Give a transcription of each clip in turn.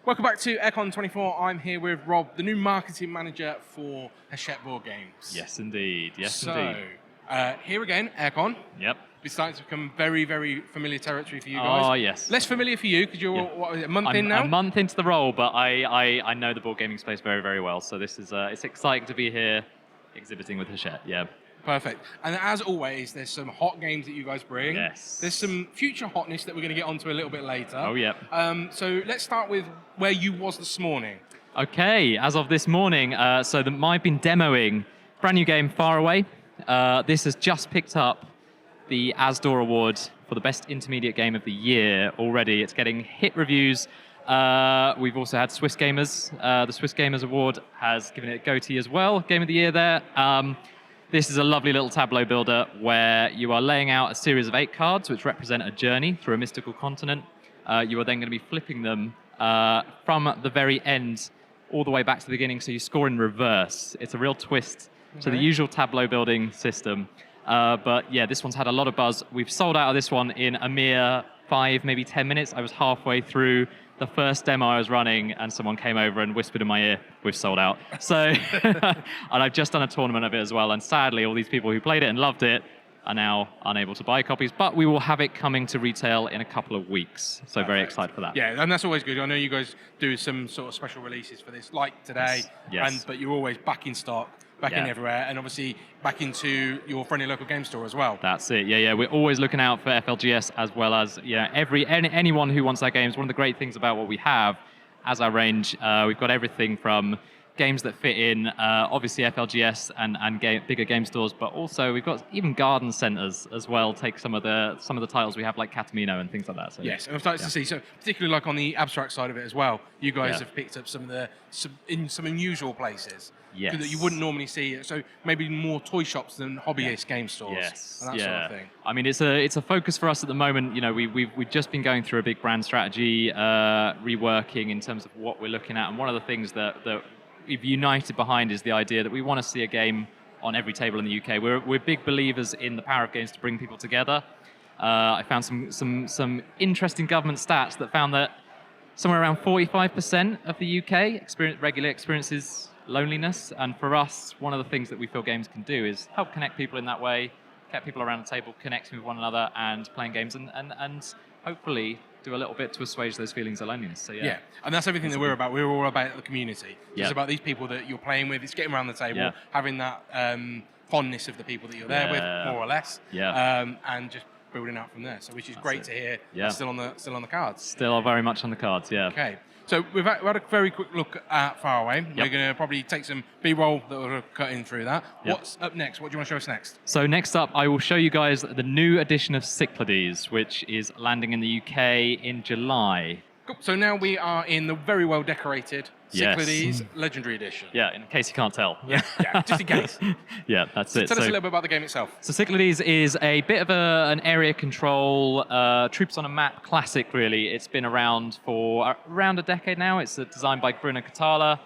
Welcome back to Airecon 24. I'm here with Rob, the new marketing manager for Hachette Boardgames. Yes, indeed. Here again, Airecon. Yep. It's starting to become very, very familiar territory for you guys. Oh, yes. Less familiar for you because you're a month in now? I'm a month into the role, but I know the board gaming space very, very well. So this is it's exciting to be here exhibiting with Hachette. Yeah. Perfect. And as always, there's some hot games that you guys bring. Yes. There's some future hotness that we're going to get onto a little bit later. Oh, yeah. So let's start with where you was this morning. Okay, as of this morning, I've been demoing brand new game, Far Away. This has just picked up the ASDOR Award for the best intermediate game of the year already. It's getting hit reviews. We've also had Swiss Gamers. The Swiss Gamers Award has given it a goatee as well, Game of the Year there. This is a lovely little tableau builder where you are laying out a series of 8 cards which represent a journey through a mystical continent. You are then going to be flipping them from the very end all the way back to the beginning, so you score in reverse. It's a real twist to the usual tableau building system. But yeah, this one's had a lot of buzz. We've sold out of this one in a mere 5, maybe 10 minutes. I was halfway through the first demo I was running and someone came over and whispered in my ear, "We've sold out." So, and I've just done a tournament of it as well. And sadly, all these people who played it and loved it are now unable to buy copies, but we will have it coming to retail in a couple of weeks. So very excited for that. Yeah, and that's always good. I know you guys do some sort of special releases for this, like today, Yes. but you're always back in stock, back in everywhere, and obviously back into your friendly local game store as well. That's it. Yeah. We're always looking out for FLGS as well as anyone who wants our games. One of the great things about what we have as our range, we've got everything from games that fit in, obviously FLGS and bigger game stores, but also we've got even garden centres as well. Take some of the titles we have, like Catamino and things like that. So, yes, and I've started to see, so particularly like on the abstract side of it as well, you guys have picked up some unusual places that you wouldn't normally see. So maybe more toy shops than hobbyist game stores and that sort of thing. I mean, it's a focus for us at the moment. You know, we've just been going through a big brand strategy reworking in terms of what we're looking at, and one of the things that we've united behind is the idea that we want to see a game on every table in the UK. We're big believers in the power of games to bring people together. I found some interesting government stats that found that somewhere around 45% of the UK regularly experiences loneliness, and for us, one of the things that we feel games can do is help connect people in that way, get people around the table connecting with one another and playing games, and hopefully do a little bit to assuage those feelings of loneliness. So yeah, and that's everything that we're about. We're all about the community. It's about these people that you're playing with. It's getting around the table, having that fondness of the people that you're there with, more or less, and just building out from there. So, which is great to hear. Yeah. Still on the cards. Still very much on the cards. Yeah. Okay. So we've had a very quick look at Far Away. We're going to probably take some B-roll that we're cutting through that. What's up next? What do you want to show us next? So next up, I will show you guys the new edition of Cyclades, which is landing in the UK in July. Cool. So now we are in the very well decorated Cyclades Legendary Edition. Yeah, in case you can't tell. Yeah, just in case. Yeah, that's it. Tell us a little bit about the game itself. So Cyclades is a bit of an area control, troops on a map classic, really. It's been around for around a decade now. It's designed by Bruno Catala,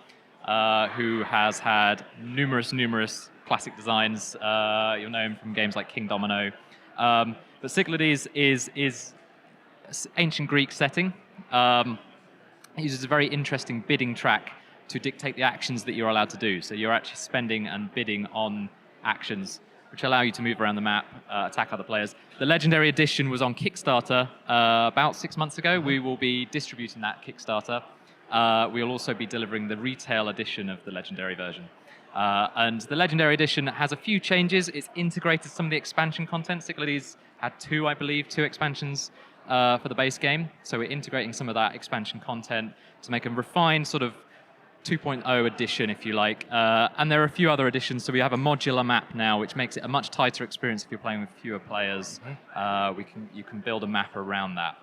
who has had numerous classic designs. You'll know him from games like King Domino. But Cyclades is ancient Greek setting. It uses a very interesting bidding track to dictate the actions that you're allowed to do. So you're actually spending and bidding on actions which allow you to move around the map, attack other players. The Legendary Edition was on Kickstarter about 6 months ago. We will be distributing that Kickstarter. We'll also be delivering the retail edition of the Legendary version. And the Legendary Edition has a few changes. It's integrated some of the expansion content. Cyclades had two expansions for the base game. So we're integrating some of that expansion content to make a refined sort of 2.0 edition, if you like. And there are a few other additions. So we have a modular map now, which makes it a much tighter experience if you're playing with fewer players. You can build a map around that.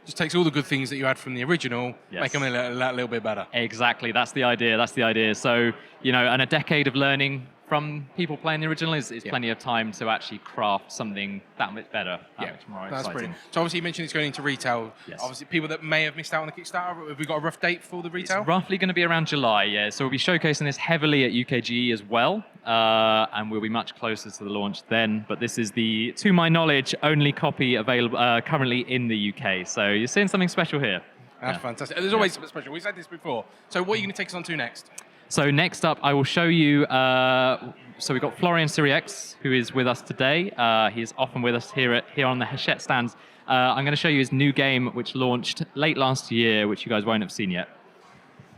Just takes all the good things that you had from the original, make them a little bit better. Exactly, that's the idea. So, and a decade of learning from people playing the original is plenty of time to actually craft something that much better, much more exciting. That's brilliant. So obviously you mentioned it's going into retail. Yes. Obviously people that may have missed out on the Kickstarter, have we got a rough date for the retail? It's roughly going to be around July, yeah. So we'll be showcasing this heavily at UKGE as well, and we'll be much closer to the launch then. But this is the, to my knowledge, only copy available currently in the UK. So you're seeing something special here. That's fantastic. There's always something special. We said this before. So what are you going to take us on to next? So next up, I will show you. So we've got Florian Siriex, who is with us today. He's often with us here on the Hachette stands. I'm going to show you his new game, which launched late last year, which you guys won't have seen yet.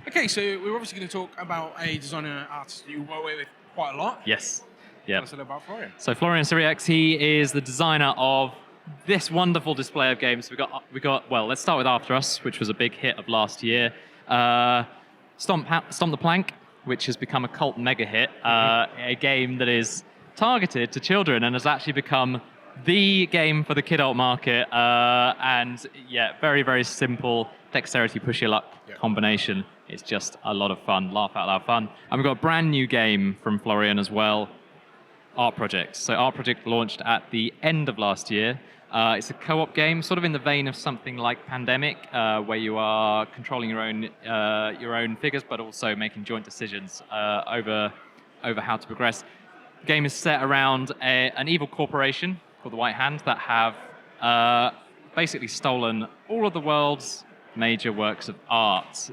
Okay, so we're obviously going to talk about a designer artist you work with quite a lot. Yes. Yeah. Tell us a little about Florian. So Florian Siriex, he is the designer of this wonderful display of games. We got. Well, let's start with After Us, which was a big hit of last year. Stomp the Plank, which has become a cult mega hit, a game that is targeted to children and has actually become the game for the kid-alt market. And yeah, very, very simple dexterity push your luck combination. It's just a lot of fun, laugh out loud fun. And we've got a brand new game from Florian as well, Art Project. So Art Project launched at the end of last year. It's a co-op game, sort of in the vein of something like Pandemic, where you are controlling your own figures, but also making joint decisions over how to progress. The game is set around an evil corporation called the White Hand that have basically stolen all of the world's major works of art.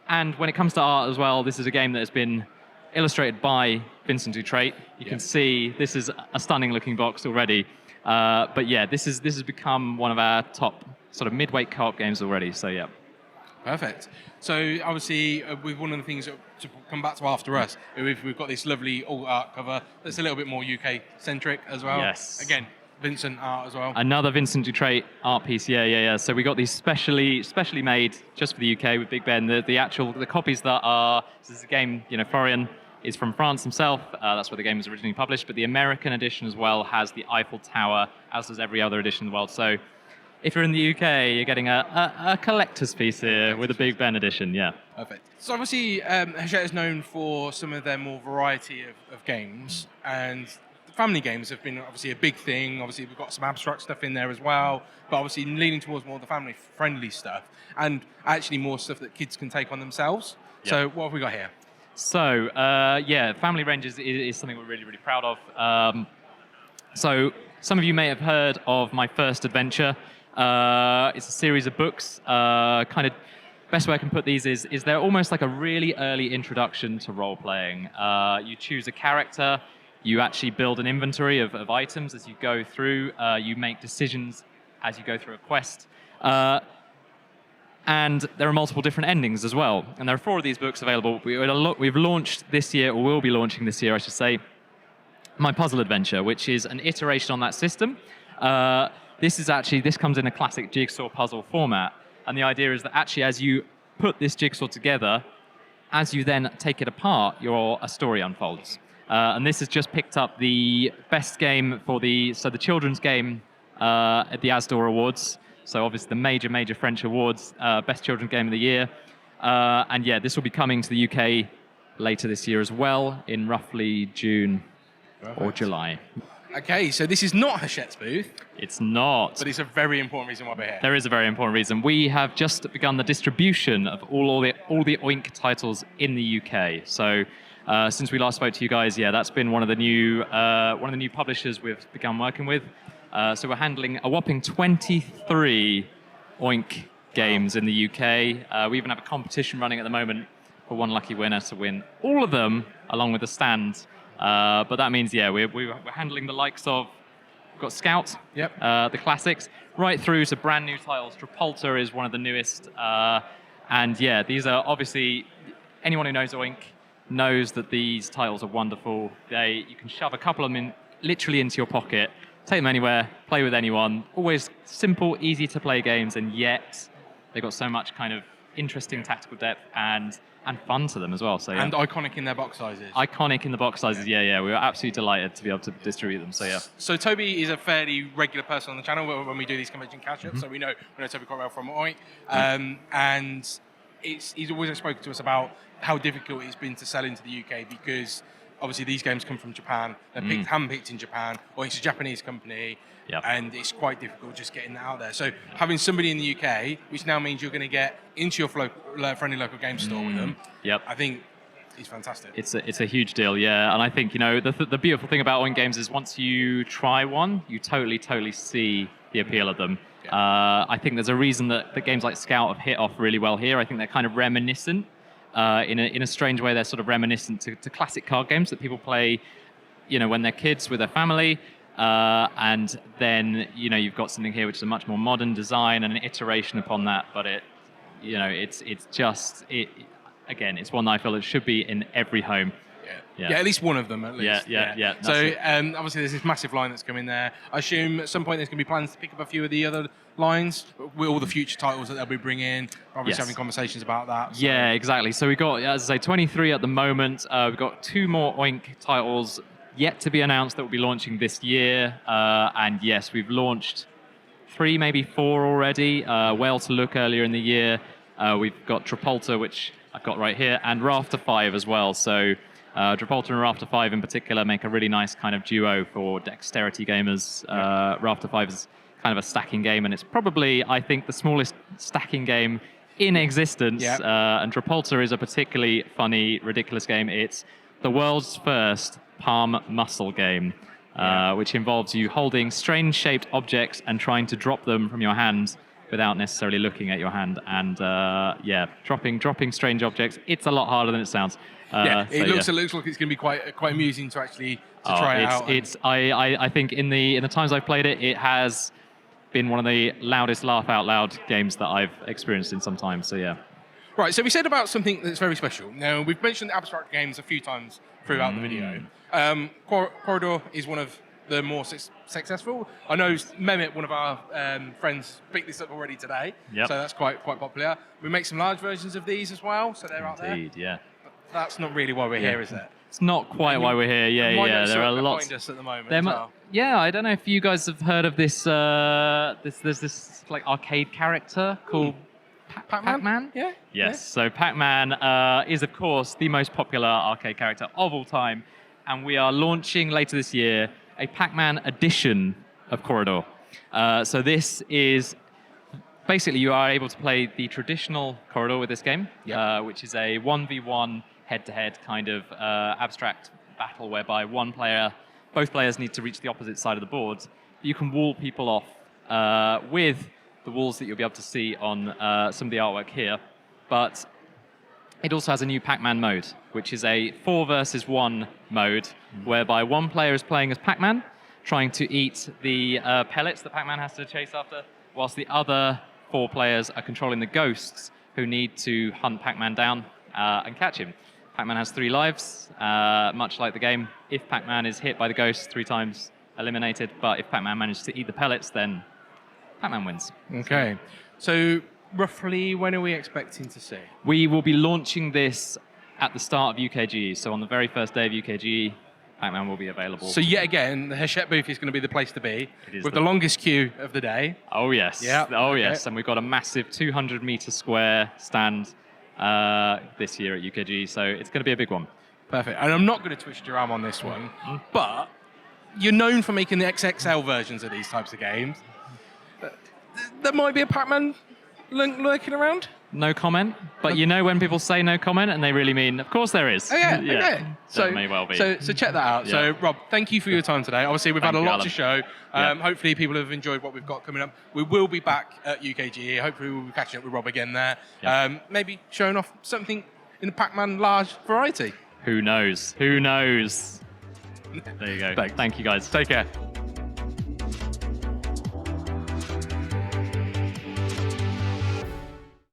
And when it comes to art as well, this is a game that has been illustrated by Vincent Dutrait. You can see this is a stunning looking box already. But yeah, this has become one of our top sort of mid-weight co-op games already. So yeah. Perfect. So obviously, with one of the things to come back to After Us, we've got this lovely alt art cover that's a little bit more UK centric as well. Yes. Again, Vincent art as well. Another Vincent Dutrait art piece. Yeah. So we got these specially made just for the UK with Big Ben. The copies that are, this is a game. Florian is from France himself. That's where the game was originally published. But the American edition as well has the Eiffel Tower, as does every other edition in the world. So if you're in the UK, you're getting a collector's piece here with a Big Ben edition. Yeah. Perfect. So obviously, Hachette is known for some of their more variety of games, and the family games have been obviously a big thing. Obviously, we've got some abstract stuff in there as well, but obviously leaning towards more the family-friendly stuff, and actually more stuff that kids can take on themselves. Yep. So what have we got here? So, family range is something we're really, really proud of. So, some of you may have heard of My First Adventure. It's a series of books. Kind of, best way I can put these is they're almost like a really early introduction to role-playing. You choose a character, you actually build an inventory of items as you go through, you make decisions as you go through a quest. And there are multiple different endings as well. And there are 4 of these books available. We've launched this year, or will be launching this year, I should say, My Puzzle Adventure, which is an iteration on that system. This comes in a classic jigsaw puzzle format. And the idea is that actually as you put this jigsaw together, as you then take it apart, a story unfolds. And this has just picked up the best game for the children's game at the Asdor Awards. So obviously the major French awards, best children's game of the year. And yeah, this will be coming to the UK later this year as well, in roughly June or July. Okay, so this is not Hachette's booth. It's not. But it's a very important reason why we're here. There is a very important reason. We have just begun the distribution of all the Oink titles in the UK. So since we last spoke to you guys, that's been one of the new publishers we've begun working with. So we're handling a whopping 23 Oink games in the UK. We even have a competition running at the moment for one lucky winner to win all of them along with a stand. But that means, we're handling the likes of, we've got Scout, the classics, right through to brand new titles. Trapolta is one of the newest. And these are obviously, anyone who knows Oink knows that these titles are wonderful. You can shove a couple of them literally into your pocket, take them anywhere, play with anyone. Always simple, easy to play games, and yet they've got so much kind of interesting tactical depth and fun to them as well. So and iconic in their box sizes. Iconic in the box sizes. We were absolutely delighted to be able to distribute them. So So Toby is a fairly regular person on the channel when we do these convention catch-ups. So we know Toby quite well from Oink, and he's always spoken to us about how difficult it's been to sell into the UK because obviously these games come from Japan. They're handpicked in Japan, or it's a Japanese company. And it's quite difficult just getting that out there. So having somebody in the UK, which now means you're going to get into your friendly local game store with them, I think is fantastic. It's a huge deal, yeah. And I think, the beautiful thing about Oink games is once you try one, you totally see the appeal of them. Yeah. I think there's a reason that games like Scout have hit off really well here. I think they're kind of reminiscent. In a strange way, they're sort of reminiscent to classic card games that people play, when they're kids with their family. And then, you've got something here which is a much more modern design and an iteration upon that. But again, it's one that I feel it should be in every home. Yeah, at least one of them, at least. Yeah. So, obviously, there's this massive line that's coming there. I assume at some point there's going to be plans to pick up a few of the other lines with all the future titles that they'll be bringing. Obviously, having conversations about that. So. Yeah, exactly. So we've got, as I say, 23 at the moment. We've got 2 more Oink titles yet to be announced that will be launching this year. And yes, we've launched 3, maybe 4 already. Whale to Look earlier in the year. We've got Trapolta, which I've got right here, and Rafter 5 as well. So Trapolta and Rafter 5 in particular make a really nice kind of duo for dexterity gamers. Rafter 5 is kind of a stacking game, and it's probably, I think, the smallest stacking game in existence. And Trapolta is a particularly funny, ridiculous game. It's the world's first palm muscle game, which involves you holding strange-shaped objects and trying to drop them from your hand without necessarily looking at your hand. And dropping strange objects. It's a lot harder than it sounds. It looks like it's going to be quite amusing to actually try it out. I think in the times I've played it, it has been one of the loudest laugh out loud games that I've experienced in some time. So yeah. Right. So we said about something that's very special. Now we've mentioned abstract games a few times throughout the video. Corridor is one of the more successful. I know Mehmet, one of our friends, picked this up already today. So that's quite popular. We make some large versions of these as well, so they're out there. Indeed, yeah. But that's not really why we're here, is it? It's not quite why we're here. Yeah. There are lots. Behind us at the moment as well. Yeah, I don't know if you guys have heard of this. There's this like arcade character called Pac-Man. Yeah. Yes. So Pac-Man is of course the most popular arcade character of all time, and we are launching later this year a Pac-Man edition of Corridor. So this is basically you are able to play the traditional Corridor with this game, which is a 1v1 head-to-head kind of abstract battle whereby both players need to reach the opposite side of the board. You can wall people off with the walls that you'll be able to see on some of the artwork here. But it also has a new Pac-Man mode, which is a 4 versus 1 mode, whereby one player is playing as Pac-Man, trying to eat the pellets that Pac-Man has to chase after, whilst the other 4 players are controlling the ghosts who need to hunt Pac-Man down and catch him. Pac-Man has 3 lives, much like the game. If Pac-Man is hit by the ghost 3 times, eliminated. But if Pac-Man manages to eat the pellets, then Pac-Man wins. Okay. So roughly when are we expecting to see? We will be launching this at the start of UKGE. So on the very first day of UKGE, Pac-Man will be available. So yet again, the Hachette booth is going to be the place to be, with the longest queue of the day. Oh, yes. Yeah. Oh, yes. And we've got a massive 200-meter square stand this year at UKG, so it's going to be a big one. Perfect. And I'm not going to twist your arm on this one, but you're known for making the XXL versions of these types of games. There might be a Pac-Man lurking around? No comment, but you know when people say no comment and they really mean, of course there is. Oh, yeah. Okay. So it may well be. So check that out. Yeah. So, Rob, thank you for your time today. Obviously, we've had a lot to show. Hopefully, people have enjoyed what we've got coming up. We will be back at UKGE. Hopefully, we'll be catching up with Rob again there. Maybe showing off something in the Pac-Man large variety. Who knows? Who knows? There you go. Thanks. Thank you, guys. Take care.